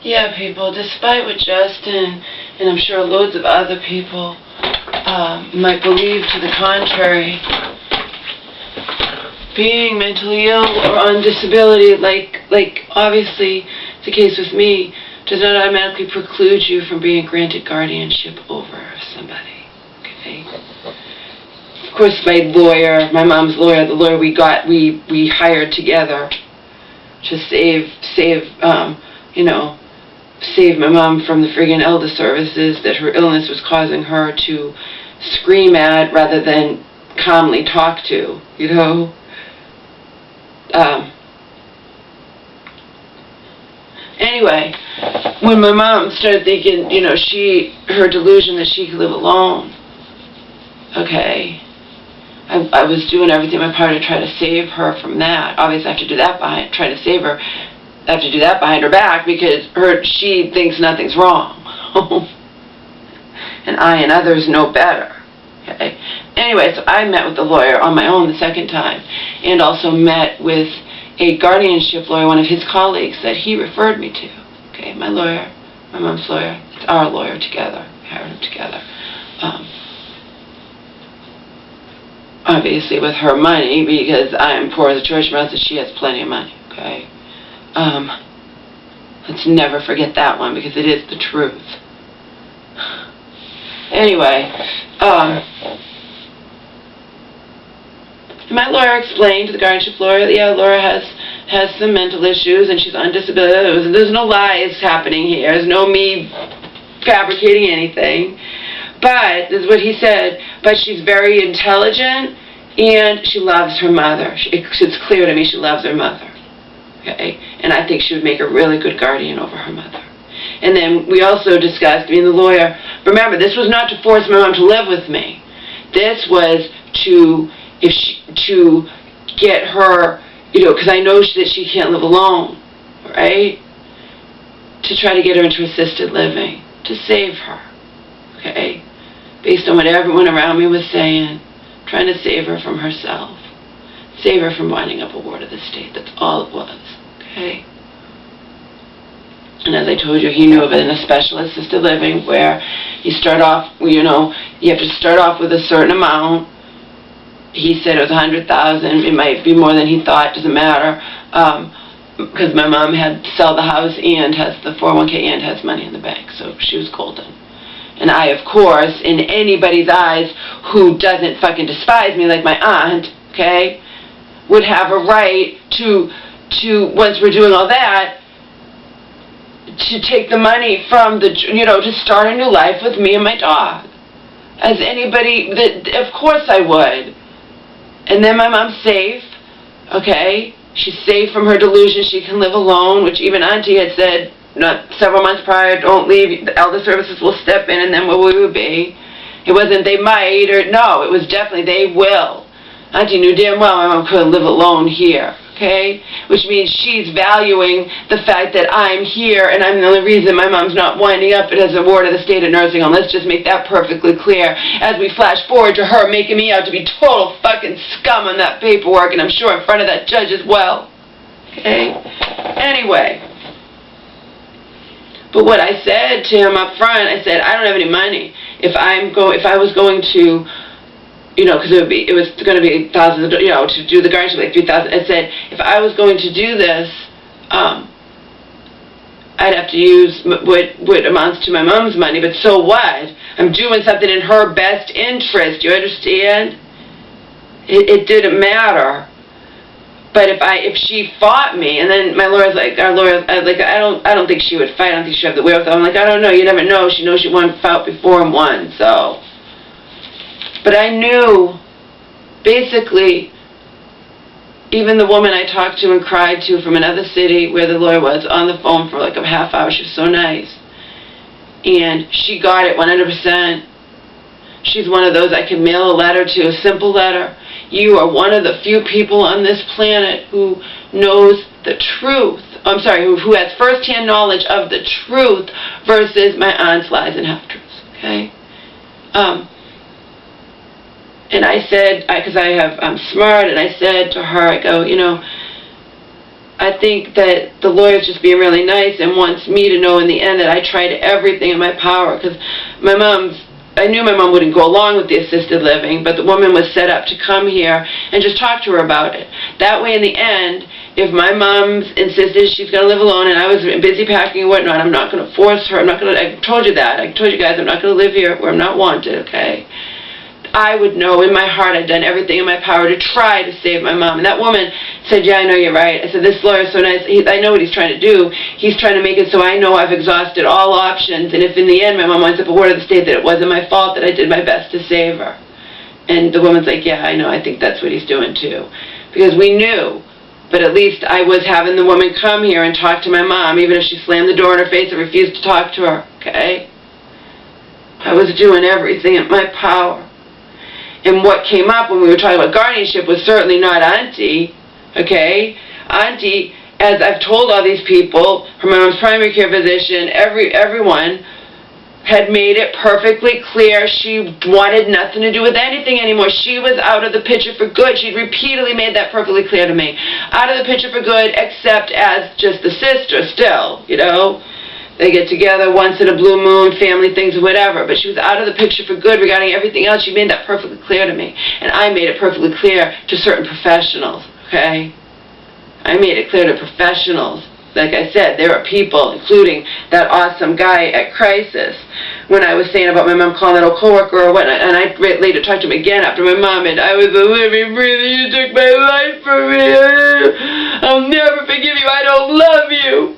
Yeah, people, despite what Justin, and I'm sure loads of other people, might believe to the contrary, being mentally ill or on disability, like obviously the case with me, does not automatically preclude you from being granted guardianship over somebody. Okay? Of course, my lawyer, my mom's lawyer, the lawyer we hired together to save my mom from the friggin' elder services that her illness was causing her to scream at rather than calmly talk to, you know. Anyway, when my mom started thinking, you know, her delusion that she could live alone, okay, I was doing everything in my power to try to save her from that. Obviously, I have to do that try to save her. I have to do that behind her back because she thinks nothing's wrong. And I and others know better. Okay. Anyway, so I met with the lawyer on my own the second time, and also met with a guardianship lawyer, one of his colleagues that he referred me to. Okay, my lawyer, my mom's lawyer, it's our lawyer together. We hired him together. Obviously with her money, because I am poor as a church mouse, and she has plenty of money. Okay. Let's never forget that one, because it is the truth. Anyway, my lawyer explained to the guardianship lawyer that, yeah, Laura has some mental issues and she's on disability. There's no lies happening here. There's no me fabricating anything. But, this is what he said, but she's very intelligent and she loves her mother. It's clear to me she loves her mother. Okay? And I think she would make a really good guardian over her mother. And then we also discussed, me and the lawyer, remember, this was not to force my mom to live with me. This was to get her, you know, because I know that she can't live alone, right? To try to get her into assisted living, to save her, okay? Based on what everyone around me was saying, trying to save her from herself, save her from winding up a ward of the state. That's all it was, okay? And as I told you, he knew of it in a special assisted living where you start off, you know, you have to start off with a certain amount. He said it was $100,000. It might be more than he thought. Doesn't matter, because my mom had to sell the house and has the 401k and has money in the bank, so she was golden. And I, of course, in anybody's eyes who doesn't fucking despise me like my aunt, okay, would have a right to once we're doing all that, to take the money from the, you know, to start a new life with me and my dog. As anybody, of course I would. And then my mom's safe, okay? She's safe from her delusion. She can live alone, which even Auntie had said not several months prior, don't leave, the elder services will step in and then where we would be. It wasn't they might or no, it was definitely they will. Auntie knew damn well my mom couldn't live alone here, okay? Which means she's valuing the fact that I'm here and I'm the only reason my mom's not winding up as a ward of the state of nursing home. Let's just make that perfectly clear as we flash forward to her making me out to be total fucking scum on that paperwork, and I'm sure in front of that judge as well. Okay? Anyway. But what I said to him up front, I said, I don't have any money. If I was going to, you know, because it was going to be thousands of, you know, to do the guardianship, like 3,000. I said, if I was going to do this, I'd have to use what amounts to my mom's money, but so what? I'm doing something in her best interest, you understand? It didn't matter. But if she fought me, and then my lawyer's like, our lawyer, like, I don't think she would fight. I don't think she'd have the wherewithal. I'm like, I don't know. You never know. She knows she won, fought before and won. So, but I knew, basically, even the woman I talked to and cried to from another city where the lawyer was on the phone for like a half hour. She was so nice, and she got it 100%. She's one of those I can mail a letter to, a simple letter. You are one of the few people on this planet who knows the truth. I'm sorry, who has first-hand knowledge of the truth versus my aunt's lies and half-truths, okay? And I said, because I'm smart, and I said to her, I go, you know, I think that the lawyer's just being really nice and wants me to know in the end that I tried everything in my power, because I knew my mom wouldn't go along with the assisted living, but the woman was set up to come here and just talk to her about it. That way, in the end, if my mom insisted she's going to live alone and I was busy packing and whatnot, I'm not going to force her. I told you that. I told you guys I'm not going to live here where I'm not wanted, okay? I would know in my heart I'd done everything in my power to try to save my mom. And that woman said, yeah, I know you're right. I said, this lawyer's so nice. I know what he's trying to do. He's trying to make it so I know I've exhausted all options. And if in the end my mom winds up a ward of the state, that it wasn't my fault, that I did my best to save her. And the woman's like, yeah, I know. I think that's what he's doing too. Because we knew. But at least I was having the woman come here and talk to my mom, even if she slammed the door in her face and refused to talk to her. Okay? I was doing everything in my power. And what came up when we were talking about guardianship was certainly not Auntie, okay? Auntie, as I've told all these people, her mom's primary care physician, everyone, had made it perfectly clear she wanted nothing to do with anything anymore. She was out of the picture for good. She'd repeatedly made that perfectly clear to me. Out of the picture for good, except as just the sister still, you know? They get together once in a blue moon, family things, whatever. But she was out of the picture for good regarding everything else. She made that perfectly clear to me. And I made it perfectly clear to certain professionals, okay? I made it clear to professionals. Like I said, there are people, including that awesome guy at Crisis, when I was saying about my mom calling that old coworker or whatnot, and I later talked to him again after my mom, and I was a living, breathing, you took my life from me. I'll never forgive you. I don't love you.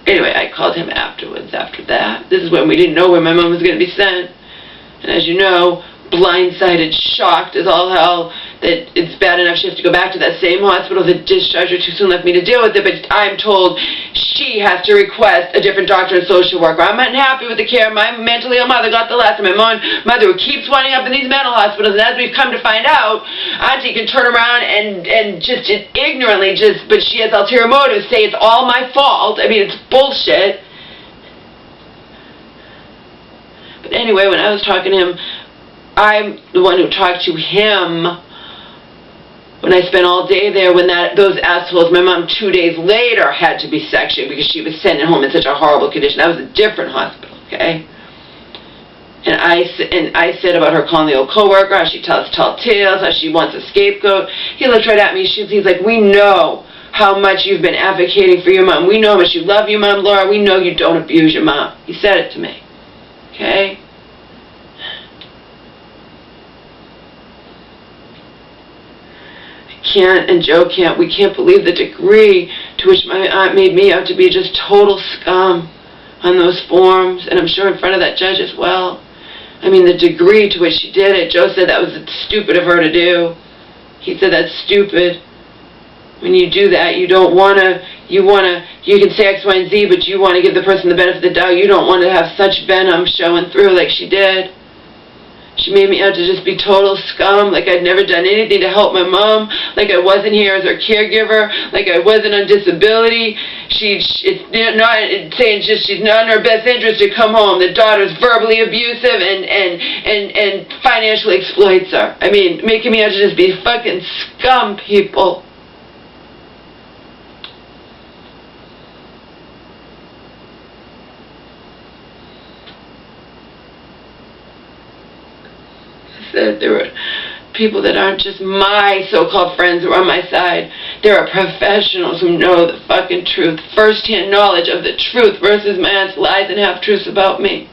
Anyway, I called him afterwards after that. This is when we didn't know where my mom was going to be sent. And as you know, blindsided, shocked as all hell that it's bad enough she has to go back to that same hospital that discharged her too soon, left me to deal with it, but I'm told she has to request a different doctor and social worker. I'm unhappy with the care my mentally ill mother got the last time. My mother who keeps winding up in these mental hospitals, and as we've come to find out, Auntie can turn around and just ignorantly, but she has ulterior motives, say it's all my fault. I mean, it's bullshit. But anyway, when I was talking to him, I'm the one who talked to him when I spent all day there, when those assholes, my mom 2 days later had to be sectioned because she was sent home in such a horrible condition. That was a different hospital, okay? And I said about her calling the old coworker, how she tells tall tales, how she wants a scapegoat. He looked right at me. He's like, we know how much you've been advocating for your mom. We know how much you love your mom, Laura. We know you don't abuse your mom. He said it to me, okay? We can't believe the degree to which my aunt made me out to be just total scum on those forms, and I'm sure in front of that judge as well. I mean, the degree to which she did it. Joe said that was stupid of her to do. He said that's stupid. When you do that, you don't want to, you can say X, Y, and Z, but you want to give the person the benefit of the doubt. You don't want to have such venom showing through like she did. She made me out to just be total scum, like I'd never done anything to help my mom, like I wasn't here as her caregiver, like I wasn't on disability. It's not saying just she's not in her best interest to come home. The daughter's verbally abusive and financially exploits her. I mean, making me out to just be fucking scum, people. That there were people that aren't just my so-called friends who are on my side. There are professionals who know the fucking truth, first-hand knowledge of the truth versus my aunt's lies and half-truths about me.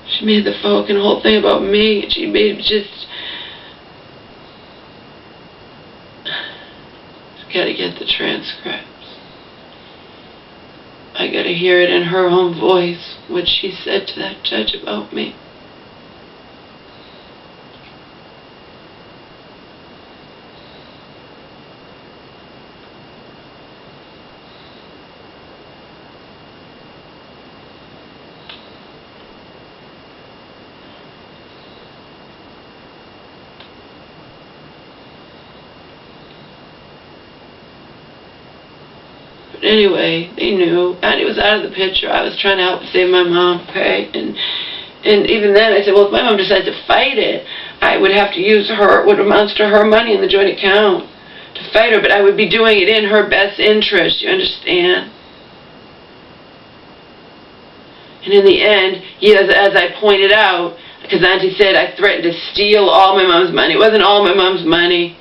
She made the fucking whole thing about me. She made just... Gotta get the transcripts. I gotta hear it in her own voice, what she said to that judge about me. But anyway, they knew. Auntie was out of the picture. I was trying to help save my mom, okay? And even then I said, well, if my mom decides to fight it, I would have to use what amounts to her money in the joint account to fight her, but I would be doing it in her best interest, you understand? And in the end, as I pointed out, because Auntie said I threatened to steal all my mom's money. It wasn't all my mom's money.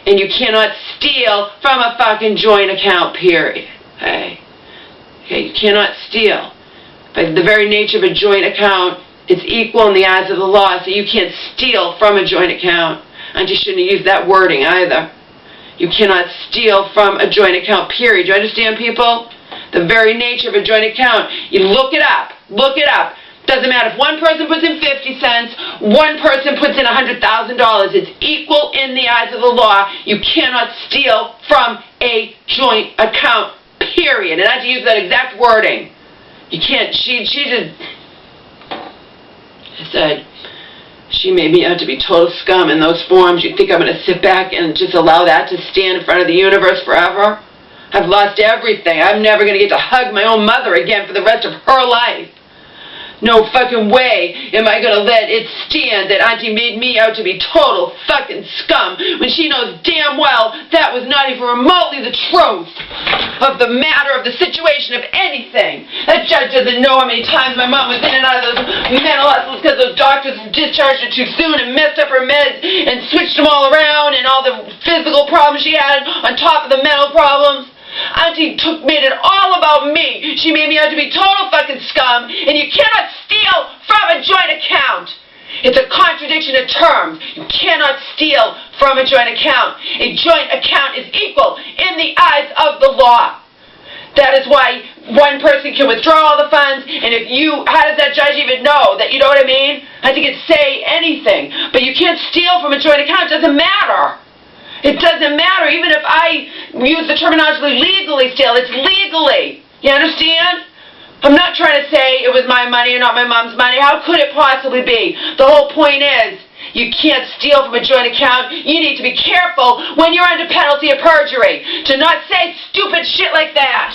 And you cannot steal from a fucking joint account, period. Okay? Okay, you cannot steal. By the very nature of a joint account, it's equal in the eyes of the law, so you can't steal from a joint account. Auntie shouldn't have used that wording either. You cannot steal from a joint account, period. Do you understand, people? The very nature of a joint account. You look it up. Look it up. Doesn't matter if one person puts in 50 cents, one person puts in $100,000. It's equal in the eyes of the law. You cannot steal from a joint account, period. And I had to use that exact wording. You can't. She just... I said, she made me out to be total scum in those forms. You think I'm going to sit back and just allow that to stand in front of the universe forever? I've lost everything. I'm never going to get to hug my own mother again for the rest of her life. No fucking way am I going to let it stand that Auntie made me out to be total fucking scum when she knows damn well that was not even remotely the truth of the matter of the situation of anything. That judge doesn't know how many times my mom was in and out of those mental hospitals because those doctors discharged her too soon and messed up her meds and switched them all around and all the physical problems she had on top of the mental problems. Auntie made it all about me. She made me out to be total fucking scum, and you cannot steal from a joint account. It's a contradiction of terms. You cannot steal from a joint account. A joint account is equal in the eyes of the law. That is why one person can withdraw all the funds, and how does that judge even know that, you know what I mean? I think it's say anything, but you can't steal from a joint account. It doesn't matter. It doesn't matter, even if I use the terminology legally still, it's legally. You understand? I'm not trying to say it was my money or not my mom's money. How could it possibly be? The whole point is, you can't steal from a joint account. You need to be careful when you're under penalty of perjury to not say stupid shit like that.